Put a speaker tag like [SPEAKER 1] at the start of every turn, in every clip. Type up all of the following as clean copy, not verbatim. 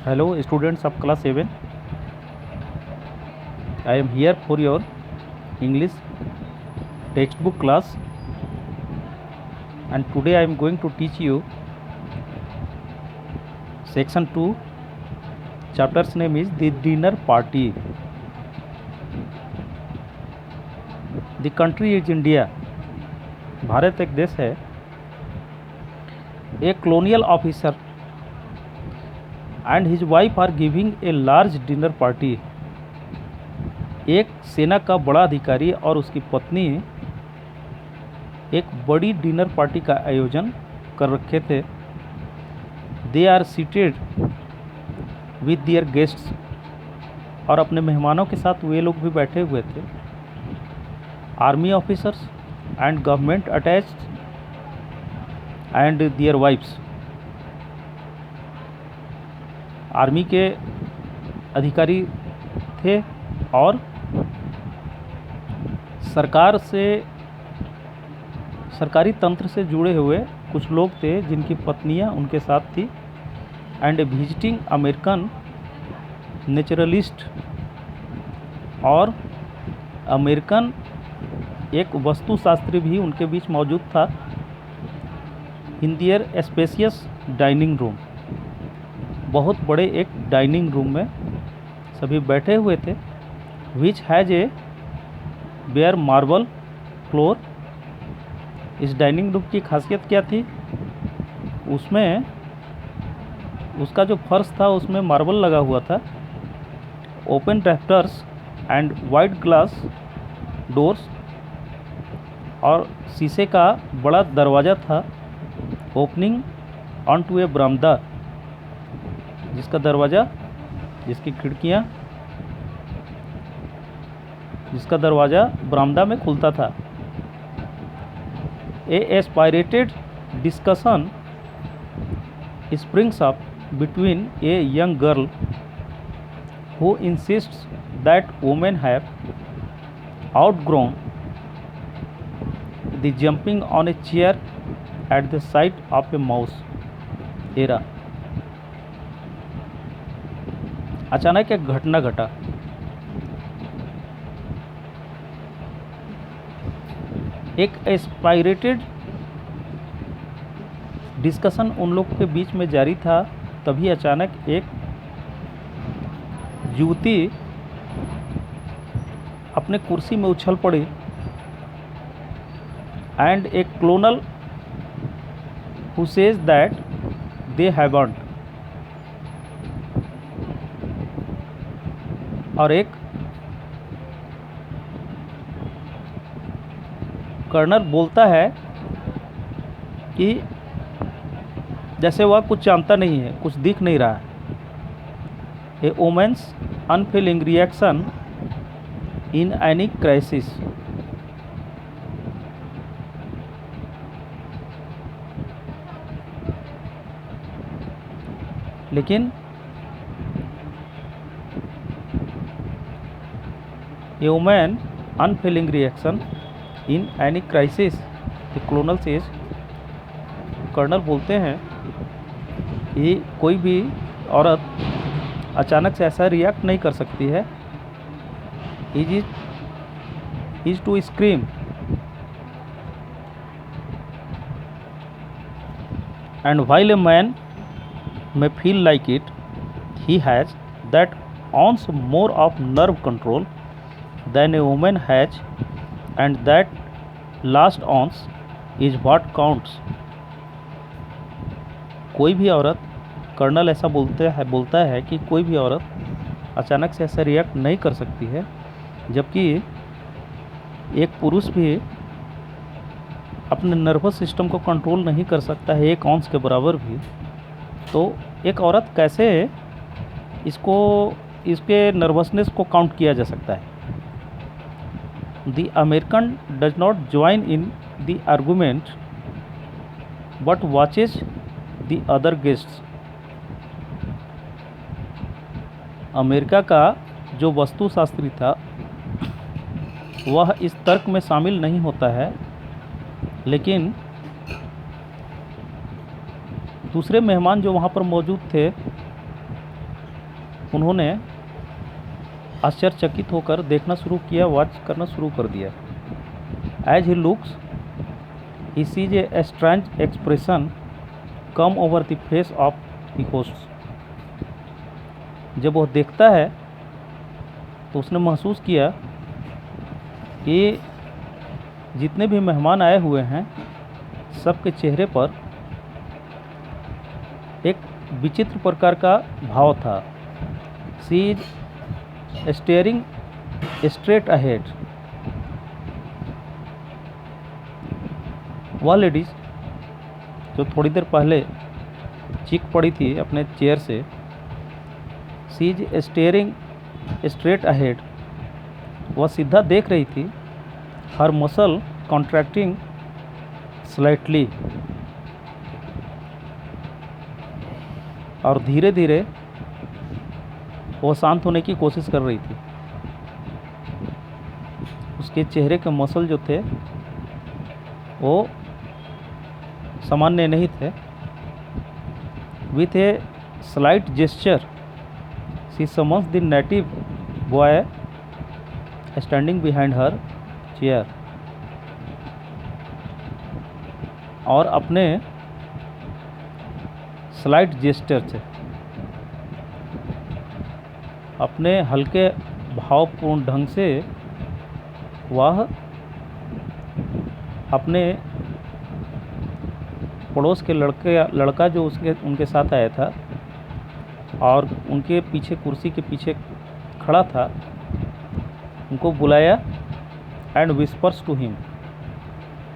[SPEAKER 1] Hello, students of class 7. I am here for your English textbook class, and today I am going to teach you section 2. Chapter's name is the dinner party. The country is India. Bharat एक देश है. A colonial officer and his wife are giving a large dinner party. एक सेना का बड़ा अधिकारी और उसकी पत्नी एक बड़ी डिनर पार्टी का आयोजन कर रखे थे. They are seated with their guests, और अपने मेहमानों के साथ वे लोग भी बैठे हुए थे. Army officers and government attached and their wives. Army के अधिकारी थे और सरकारी तंत्र से जुड़े हुए कुछ लोग थे जिनकी पत्नियां उनके साथ थी. एंड विजिटिंग अमेरिकन नेचुरलिस्ट, और अमेरिकन एक वस्तुशास्त्री भी उनके बीच मौजूद था. In their spacious dining room, बहुत बड़े एक डाइनिंग रूम में सभी बैठे हुए थे. Which has a bare marble floor. इस डाइनिंग रूम की खासियत क्या थी? उसमें उसका जो फर्श था उसमें मार्बल लगा हुआ था. Open drafters and white glass doors, और शीशे का बड़ा दरवाज़ा था. ओपनिंग ऑन टू ए बरामदा, जिसका दरवाज़ा, जिसका दरवाज़ा बरामदा में खुलता था. A spirited discussion springs up between a young girl who insists that women have outgrown the jumping on a chair at the sight of a mouse era. अचानक एक घटना घटा. एक एस्पायरेटेड डिस्कशन उन लोग के बीच में जारी था. तभी अचानक एक युवती अपने कुर्सी में उछल पड़ी. And A clonal who says that they haven't, और एक कर्नल बोलता है कि जैसे वह कुछ जानता नहीं है, कुछ दिख नहीं रहा है. A woman's unfeeling reaction in any crisis. लेकिन a woman unfeeling reaction in any crisis, the colonel says. Colonel बोलते हैं कि कोई भी औरत अचानक से ऐसा रिएक्ट नहीं कर सकती है. Is to scream and while a man may feel like it, he has that ounce more of nerve control than a woman has, and that last ounce is what counts. कोई भी औरत, colonel ऐसा बोलता है कि कोई भी औरत अचानक से ऐसा रिएक्ट नहीं कर सकती है, जबकि एक पुरुष भी अपने नर्वस सिस्टम को कंट्रोल नहीं कर सकता है एक आउंस के बराबर भी. तो एक औरत कैसे इसके नर्वसनेस को काउंट किया जा सकता है? The American does not join in the argument but watches the other guests. America का जो वस्तुशास्त्री था वह इस तर्क में शामिल नहीं होता है, लेकिन दूसरे मेहमान जो वहाँ पर मौजूद थे उन्होंने आश्चर्यचकित होकर देखना शुरू किया, वॉच करना शुरू कर दिया। As he looks he sees a strange expression come over the face of the host. जब वह देखता है तो उसने महसूस किया कि जितने भी मेहमान आए हुए हैं सबके चेहरे पर एक विचित्र प्रकार का भाव था। सी इज स्टेयरिंग स्ट्रेट अहेड। वह लेडीज जो थोड़ी देर पहले चीख पड़ी थी अपने चेयर से, सी इज स्टेयरिंग स्ट्रेट अहेड, वह सीधा देख रही थी। हर मसल कॉन्ट्रैक्टिंग स्लाइटली, और धीरे धीरे वह शांत होने की कोशिश कर रही थी। उसके चेहरे के मसल जो थे वो सामान्य नहीं थे। With a slight gesture she summons the native boy standing behind her chair, और अपने स्लाइट जेस्चर से, अपने हल्के भावपूर्ण ढंग से वह अपने पड़ोस के लड़का जो उनके साथ आया था और उनके पीछे कुर्सी के पीछे खड़ा था, उनको बुलाया एंड विस्पर्स टू हिम,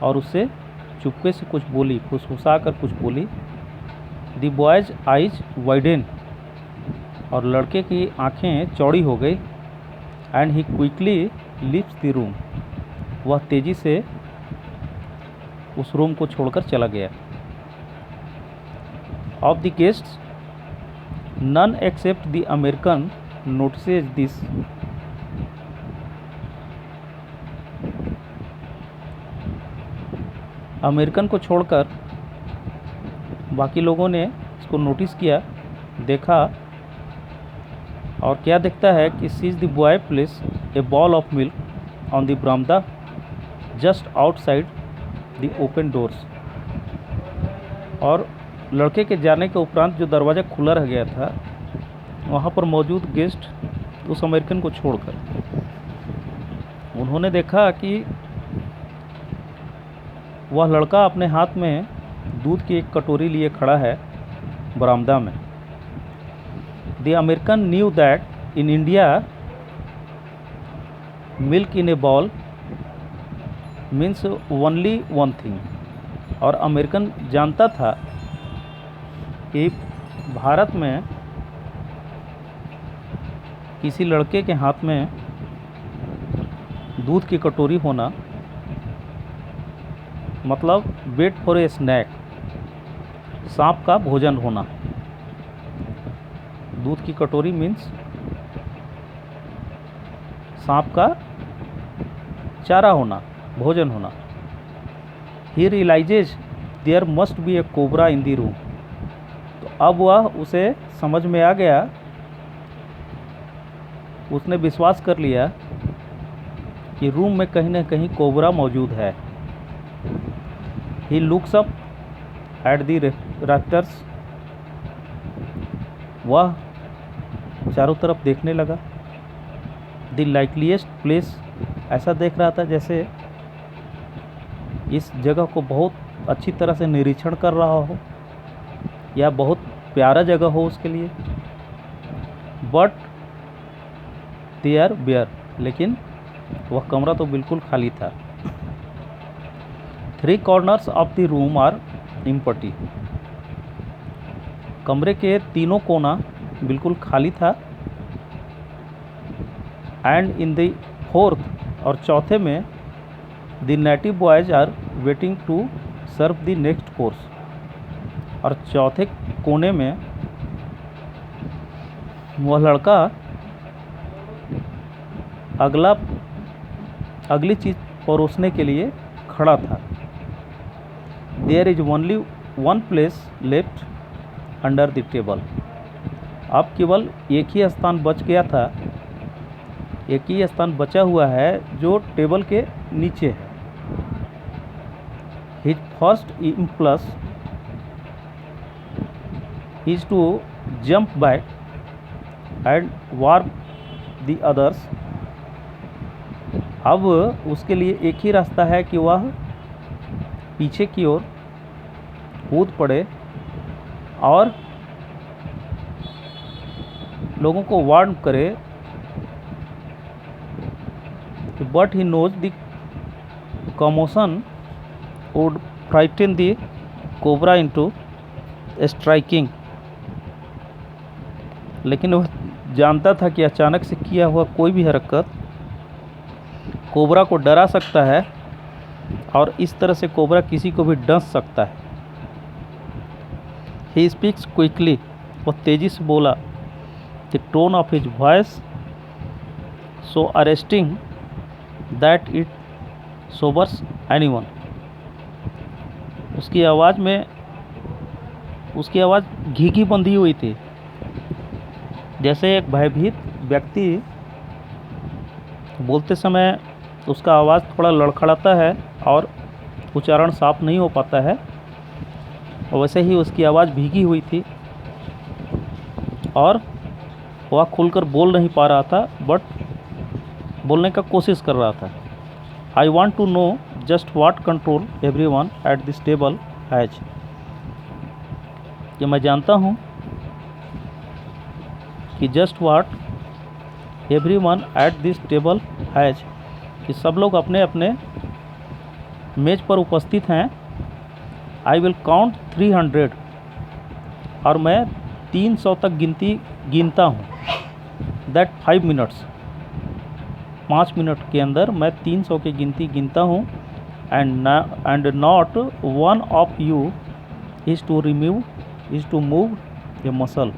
[SPEAKER 1] और उससे चुपके से कुछ बोली, फुसफुसा कर कुछ बोली। द बॉयज आइज वाइडन, और लड़के की आंखें चौड़ी हो गई। And he quickly leaves the room, वह तेजी से उस रूम को छोड़कर चला गया। Of the guests none except the American notices this. American को छोड़कर बाकी लोगों ने इसको नोटिस किया, देखा, और क्या देखता है कि sees the boy place a bowl of milk on the बरामदा just outside the open doors. और लड़के के जाने के उपरांत जो दरवाज़ा खुला रह गया था, वहाँ पर मौजूद गेस्ट उस अमेरिकन को छोड़कर उन्होंने देखा कि वह लड़का अपने हाथ में दूध की एक कटोरी लिए खड़ा है बरामदा में। The American knew that in India milk in A ball means only one thing. और अमेरिकन जानता था कि भारत में किसी लड़के के हाथ में दूध की कटोरी होना मतलब वेट फॉर ए स्नैक, सांप का भोजन होना। दूध की कटोरी मीन्स सांप का चारा होना, भोजन होना। He realizes there must be a cobra in the room. तो अब वह उसे समझ में आ गया, उसने विश्वास कर लिया कि रूम में कहीं न कहीं कोबरा मौजूद है। He looks up at the rafters, वह चारों तरफ देखने लगा। द लाइकलीस्ट प्लेस, ऐसा देख रहा था जैसे इस जगह को बहुत अच्छी तरह से निरीक्षण कर रहा हो या बहुत प्यारा जगह हो उसके लिए। बट दे आर बेयर, लेकिन वह कमरा तो बिल्कुल खाली था। 3 corners of the room are empty, कमरे के तीनों कोना बिल्कुल खाली था। एंड इन द 4th और चौथे में the native boys are waiting to serve the next course. और चौथे कोने में वह लड़का अगली चीज़ परोसने के लिए खड़ा था। There is only one place left under the table, अब केवल एक ही स्थान बच गया था, एक ही स्थान बचा हुआ है जो टेबल के नीचे है। His first impulse is to jump back and warn the others. अब उसके लिए एक ही रास्ता है कि वह पीछे की ओर कूद पड़े और लोगों को वार्न करे, but he knows the commotion would frighten the cobra into striking. लेकिन वह जानता था कि अचानक से किया हुआ कोई भी हरकत कोबरा को डरा सकता है और इस तरह से कोबरा किसी को भी डस सकता है। ही स्पीक्स क्विकली, वह तेजी से बोला। The tone of his voice so arresting that it Sobers anyone. उसकी आवाज़ घीघी बंधी हुई थी, जैसे एक भयभीत व्यक्ति बोलते समय उसका आवाज़ थोड़ा लड़खड़ाता है और उच्चारण साफ नहीं हो पाता है, और वैसे ही उसकी आवाज़ भीगी हुई थी और वह खुलकर बोल नहीं पा रहा था, बट बोलने का कोशिश कर रहा था। I want to know just what control every one at this table has. कि मैं जानता हूँ कि just what every one at this table has, कि सब लोग अपने अपने मेज पर उपस्थित हैं। आई विल काउंट 300, और मैं 300 तक गिनता हूँ। दैट 5 मिनट्स, 5 मिनट के अंदर मैं 300 की गिनती गिनता हूँ। And not one of you is to move a muscle,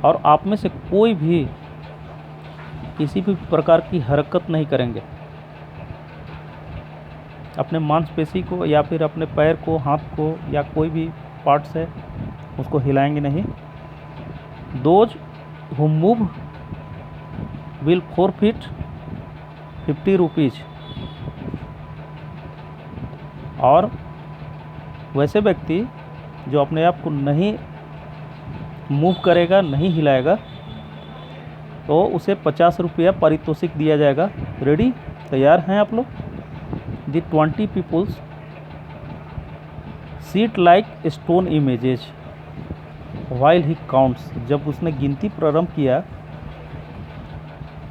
[SPEAKER 1] और आप में से कोई भी किसी भी प्रकार की हरकत नहीं करेंगे, अपने मांसपेशी को या फिर अपने पैर को, हाथ को या कोई भी पार्ट से उसको हिलाएंगे नहीं। Those who move will forfeit 50 rupees, और वैसे व्यक्ति जो अपने आप को नहीं मूव करेगा, नहीं हिलाएगा, तो उसे 50 रुपया पारितोषिक दिया जाएगा। रेडी, तैयार हैं आप लोग? The 20 peoples sit like stone images while he counts. जब उसने गिनती प्रारंभ किया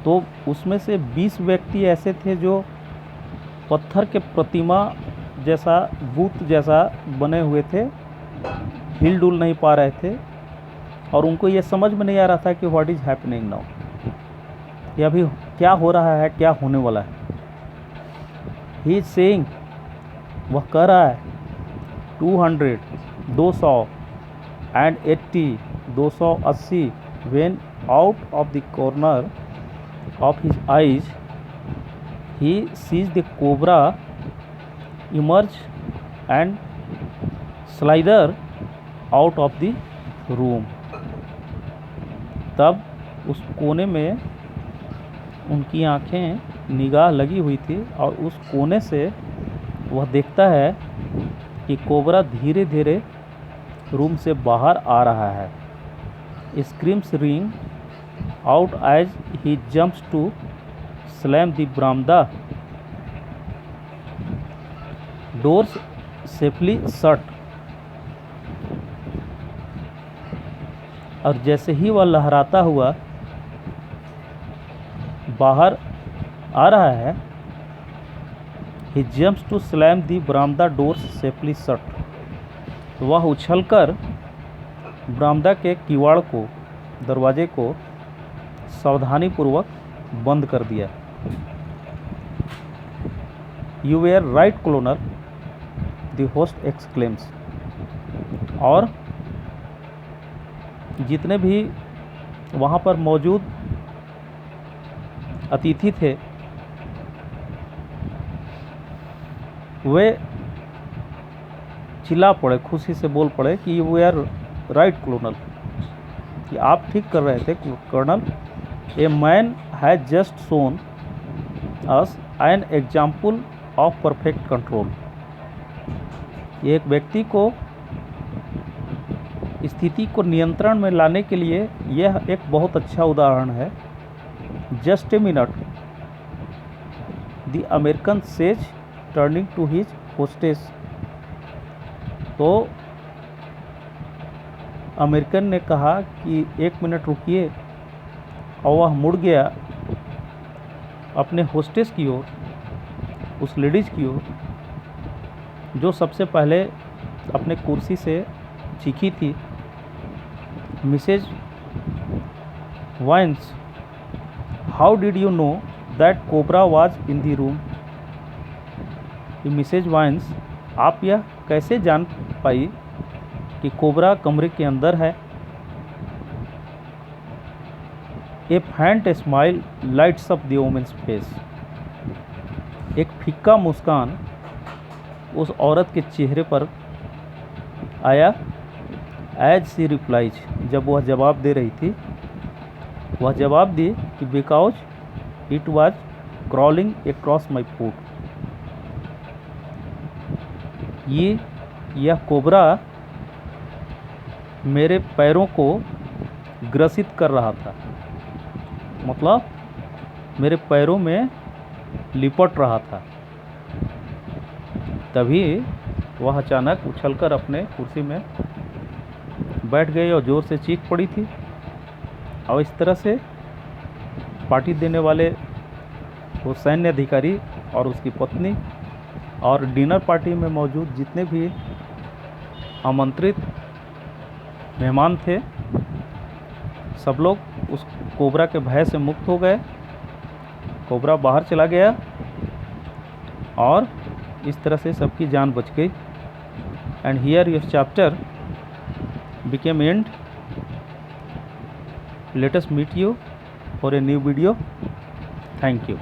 [SPEAKER 1] तो उसमें से 20 व्यक्ति ऐसे थे जो पत्थर के प्रतिमा जैसा, भूत जैसा बने हुए थे, हिल डुल नहीं पा रहे थे, और उनको ये समझ में नहीं आ रहा था कि व्हाट इज़ हैपनिंग नाउ, ये अभी क्या हो रहा है, क्या होने वाला है। ही इज सेइंग, वह कह रहा है 200, 200 and 80, 280, when out of the corner of his eyes he sees the cobra emerge and slider out of the room. तब उस कोने में उनकी आंखें निगाह लगी हुई थी, और उस कोने से वह देखता है कि कोबरा धीरे धीरे रूम से बाहर आ रहा है। Screams ring out as he jumps to slam the बरामदा डोर्स सेफली शट। और जैसे ही वह लहराता हुआ बाहर आ रहा है, ही जम्प्स टू स्लैम दी बरामदा डोर्स सेफली शट, तो वह उछलकर बरामदा के किवाड़ को, दरवाजे को सावधानीपूर्वक बंद कर दिया। You were right colonel, the host exclaims. और जितने भी वहाँ पर मौजूद अतिथि थे वे चिल्ला पड़े, खुशी से बोल पड़े कि यू आर राइट क्लोनल, कि आप ठीक कर रहे थे Colonel, a man has just shown us an example of perfect control. एक व्यक्ति को स्थिति को नियंत्रण में लाने के लिए यह एक बहुत अच्छा उदाहरण है। Just a minute, the American says turning to his hostess. तो अमेरिकन ने कहा कि 1 मिनट रुकिए, और वह मुड़ गया अपने होस्टेस की ओर, उस लेडीज़ की ओर जो सबसे पहले अपने कुर्सी से चीखी थी, Mrs Wynnes, how did you know that cobra was in the room. Mrs Wynnes, आप यह कैसे जान पाई कि कोबरा कमरे के अंदर है। A faint smile lights up the woman's face. एक फीका मुस्कान उस औरत के चेहरे पर आया। एज सी रिप्लाइज, जब वह जवाब दे रही थी, वह जवाब दी कि because it was crawling across my foot. यह कोबरा मेरे पैरों को ग्रसित कर रहा था, मतलब मेरे पैरों में लिपट रहा था। तभी वह अचानक उछलकर अपने कुर्सी में बैठ गई और ज़ोर से चीख पड़ी थी। और इस तरह से पार्टी देने वाले वो सैन्य अधिकारी और उसकी पत्नी और डिनर पार्टी में मौजूद जितने भी आमंत्रित मेहमान थे, सब लोग उस कोबरा के भय से मुक्त हो गए। कोबरा बाहर चला गया और इस तरह से सबकी जान बच गई। And here your chapter became end. Let us meet you for a new video. Thank you.